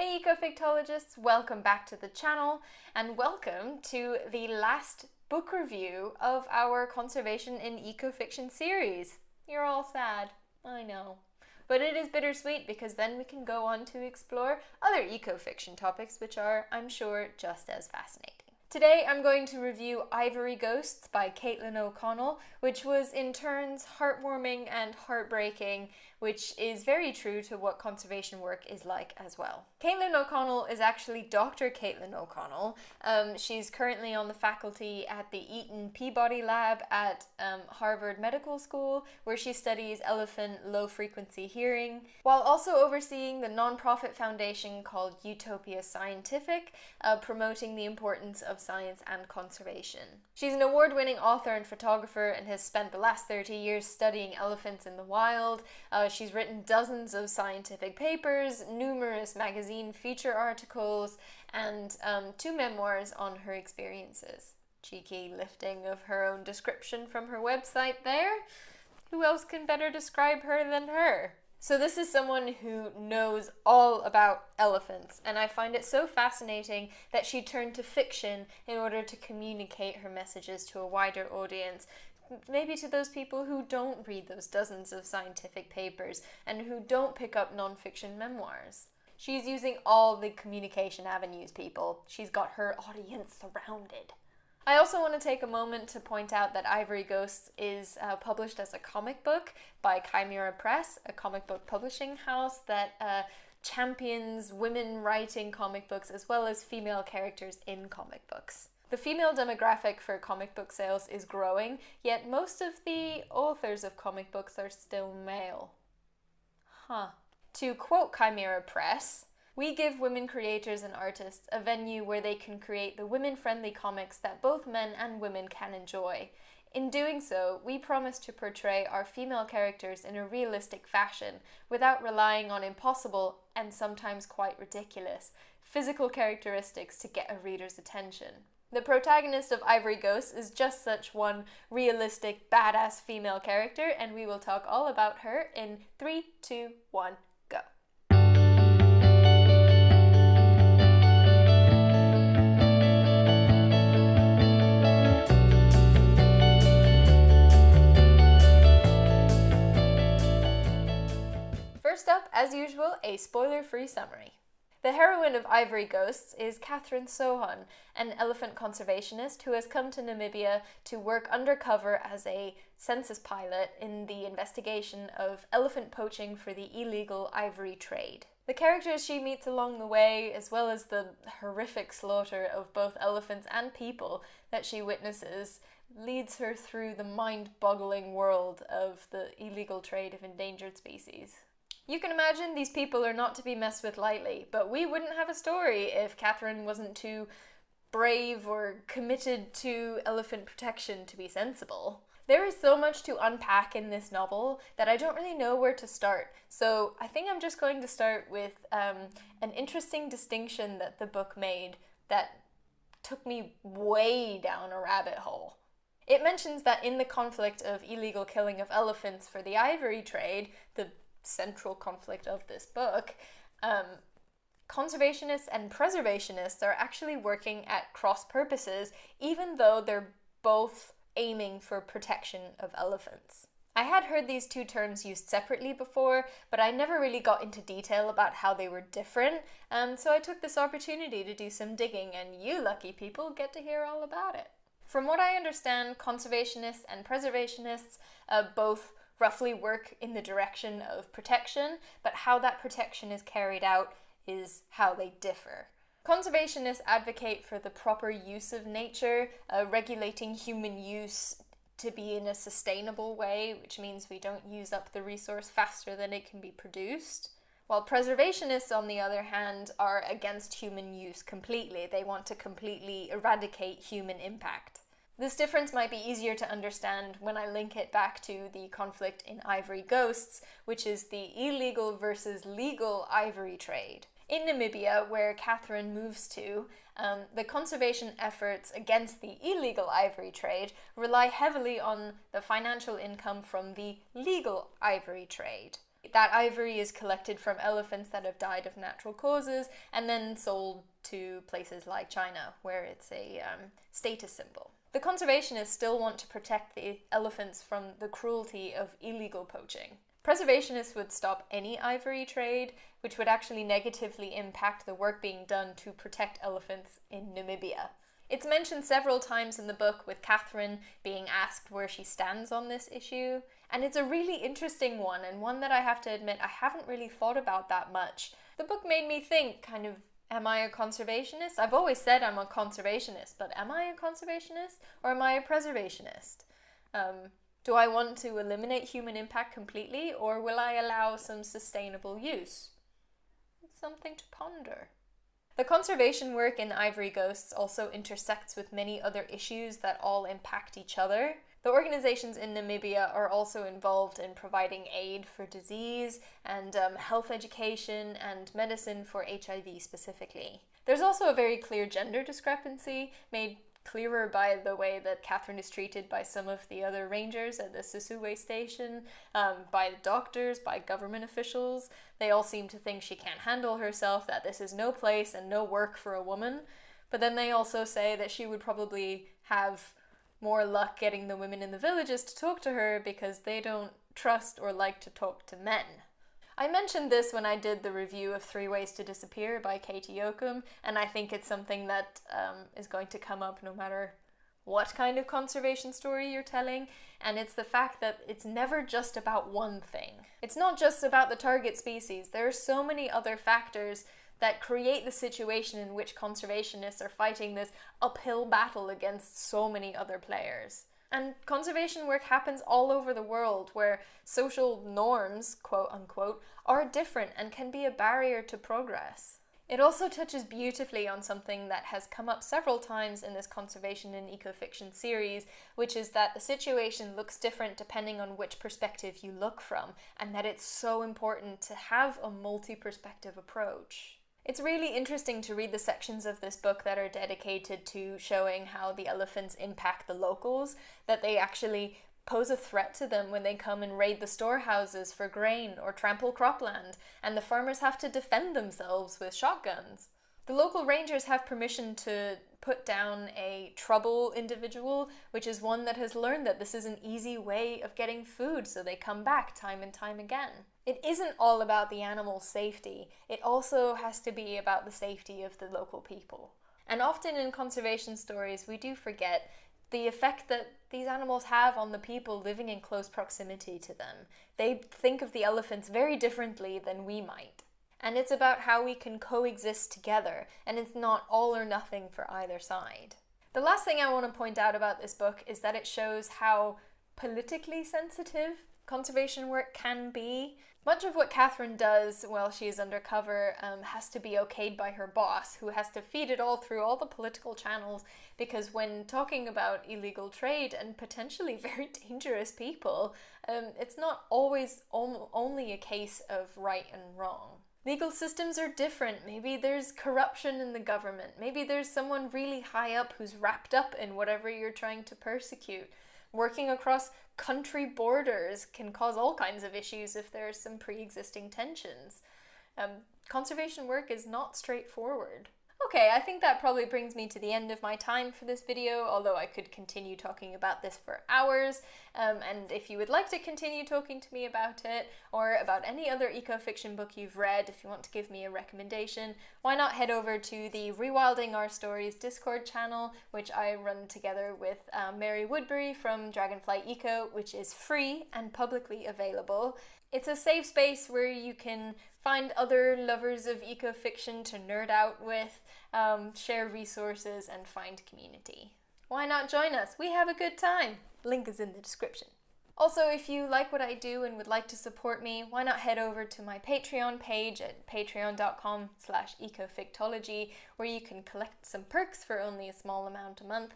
Hey Ecofictologists, welcome back to the channel and welcome to the last book review of our Conservation in Ecofiction series. You're all sad, I know. But it is bittersweet because then we can go on to explore other ecofiction topics which are, I'm sure, just as fascinating. Today I'm going to review Ivory Ghosts by Caitlin O'Connell, which was in turns heartwarming and heartbreaking, which is very true to what conservation work is like as well. Caitlin O'Connell is actually Dr. Caitlin O'Connell. She's currently on the faculty at the Eaton Peabody Lab at Harvard Medical School, where she studies elephant low-frequency hearing, while also overseeing the non-profit foundation called Utopia Scientific, promoting the importance of science and conservation. She's an award-winning author and photographer and has spent the last 30 years studying elephants in the wild. She's written dozens of scientific papers, numerous magazine feature articles, and 2 memoirs on her experiences. Cheeky lifting of her own description from her website there. Who else can better describe her than her? So this is someone who knows all about elephants, and I find it so fascinating that she turned to fiction in order to communicate her messages to a wider audience. Maybe to those people who don't read those dozens of scientific papers and who don't pick up non-fiction memoirs. She's using all the communication avenues, people. She's got her audience surrounded. I also want to take a moment to point out that Ivory Ghosts is published as a comic book by Chimera Press, a comic book publishing house that champions women writing comic books as well as female characters in comic books. The female demographic for comic book sales is growing, yet most of the authors of comic books are still male. To quote Chimera Press, "We give women creators and artists a venue where they can create the women-friendly comics that both men and women can enjoy. In doing so, we promise to portray our female characters in a realistic fashion without relying on impossible and sometimes quite ridiculous physical characteristics to get a reader's attention." The protagonist of Ivory Ghosts is just such one realistic, badass female character, and we will talk all about her in 3, 2, 1, go. First up, as usual, a spoiler-free summary. The heroine of Ivory Ghosts is Catherine Sohan, an elephant conservationist who has come to Namibia to work undercover as a census pilot in the investigation of elephant poaching for the illegal ivory trade. The characters she meets along the way, as well as the horrific slaughter of both elephants and people that she witnesses, leads her through the mind-boggling world of the illegal trade of endangered species. You can imagine these people are not to be messed with lightly, but we wouldn't have a story if Catherine wasn't too brave or committed to elephant protection to be sensible. There is so much to unpack in this novel that I don't really know where to start, so I think I'm just going to start with an interesting distinction that the book made that took me way down a rabbit hole. It mentions that in the conflict of illegal killing of elephants for the ivory trade, the central conflict of this book, conservationists and preservationists are actually working at cross purposes, even though they're both aiming for protection of elephants. I had heard these 2 terms used separately before, but I never really got into detail about how they were different, so I took this opportunity to do some digging, and you lucky people get to hear all about it. From what I understand, conservationists and preservationists both roughly work in the direction of protection, but how that protection is carried out is how they differ. Conservationists advocate for the proper use of nature, regulating human use to be in a sustainable way, which means we don't use up the resource faster than it can be produced. While preservationists, on the other hand, are against human use completely. They want to completely eradicate human impact. This difference might be easier to understand when I link it back to the conflict in Ivory Ghosts, which is the illegal versus legal ivory trade. In Namibia, where Catherine moves to, the conservation efforts against the illegal ivory trade rely heavily on the financial income from the legal ivory trade. That ivory is collected from elephants that have died of natural causes and then sold to places like China, where it's a status symbol. The conservationists still want to protect the elephants from the cruelty of illegal poaching. Preservationists would stop any ivory trade, which would actually negatively impact the work being done to protect elephants in Namibia. It's mentioned several times in the book, with Catherine being asked where she stands on this issue, and it's a really interesting one, and one that I have to admit I haven't really thought about that much. The book made me think, kind of, am I a conservationist? I've always said I'm a conservationist, but am I a conservationist or am I a preservationist? Do I want to eliminate human impact completely, or will I allow some sustainable use? It's something to ponder. The conservation work in Ivory Ghosts also intersects with many other issues that all impact each other. The organizations in Namibia are also involved in providing aid for disease and health education and medicine for HIV specifically. There's also a very clear gender discrepancy, made clearer by the way that Catherine is treated by some of the other rangers at the Sissowe station, by doctors, by government officials. They all seem to think she can't handle herself, that this is no place and no work for a woman. But then they also say that she would probably have more luck getting the women in the villages to talk to her because they don't trust or like to talk to men. I mentioned this when I did the review of 3 Ways to Disappear by Katie Yoakum, and I think it's something that is going to come up no matter what kind of conservation story you're telling, and it's the fact that it's never just about one thing. It's not just about the target species. There are so many other factors that create the situation in which conservationists are fighting this uphill battle against so many other players. And conservation work happens all over the world, where social norms, quote unquote, are different and can be a barrier to progress. It also touches beautifully on something that has come up several times in this Conservation and Ecofiction series, which is that the situation looks different depending on which perspective you look from, and that it's so important to have a multi-perspective approach. It's really interesting to read the sections of this book that are dedicated to showing how the elephants impact the locals, that they actually pose a threat to them when they come and raid the storehouses for grain or trample cropland, and the farmers have to defend themselves with shotguns. The local rangers have permission to put down a trouble individual, which is one that has learned that this is an easy way of getting food, so they come back time and time again. It isn't all about the animal's safety, it also has to be about the safety of the local people. And often in conservation stories we do forget the effect that these animals have on the people living in close proximity to them. They think of the elephants very differently than we might. And it's about how we can coexist together, and it's not all or nothing for either side. The last thing I want to point out about this book is that it shows how politically sensitive conservation work can be. Much of what Catherine does while she's undercover has to be okayed by her boss, who has to feed it all through all the political channels, because when talking about illegal trade and potentially very dangerous people, it's not always only a case of right and wrong. Legal systems are different. Maybe there's corruption in the government. Maybe there's someone really high up who's wrapped up in whatever you're trying to persecute. Working across country borders can cause all kinds of issues if there's some pre-existing tensions. Conservation work is not straightforward. Okay, I think that probably brings me to the end of my time for this video, although I could continue talking about this for hours. And if you would like to continue talking to me about it, or about any other eco-fiction book you've read, if you want to give me a recommendation, why not head over to the Rewilding Our Stories Discord channel, which I run together with Mary Woodbury from Dragonfly Eco, which is free and publicly available. It's a safe space where you can find other lovers of eco-fiction to nerd out with, share resources, and find community. Why not join us? We have a good time. Link is in the description. Also, if you like what I do and would like to support me, why not head over to my Patreon page at patreon.com/ecofictology, where you can collect some perks for only a small amount a month,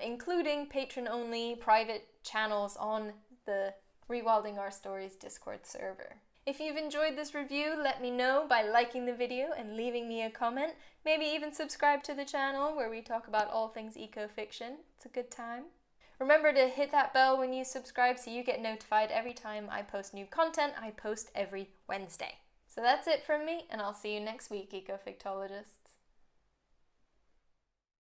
including patron-only private channels on the Rewilding Our Stories Discord server. If you've enjoyed this review, let me know by liking the video and leaving me a comment. Maybe even subscribe to the channel where we talk about all things eco-fiction. It's a good time. Remember to hit that bell when you subscribe so you get notified every time I post new content. I post every Wednesday. So that's it from me, and I'll see you next week, Ecofictologists.